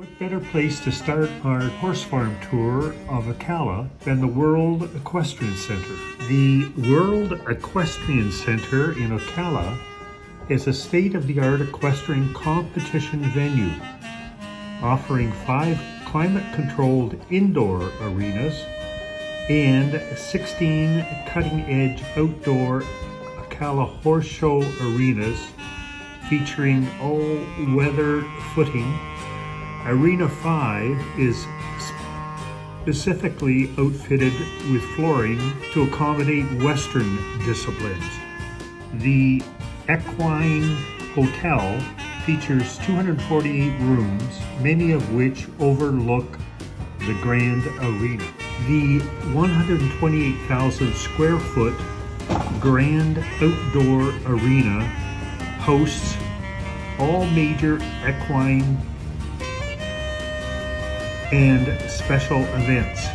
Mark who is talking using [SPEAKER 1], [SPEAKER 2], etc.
[SPEAKER 1] What better place to start our horse farm tour of Ocala than the World Equestrian Center? The World Equestrian Center in Ocala is a state-of-the-art equestrian competition venue, offering 5 climate-controlled indoor arenas and 16 cutting-edge outdoor Ocala horse show arenas featuring all-weather footing. Arena 5 is specifically outfitted with flooring to accommodate Western disciplines. The Equine Hotel features 248 rooms, many of which overlook the Grand Arena. The 128,000 square foot Grand Outdoor Arena hosts all major equine and special events.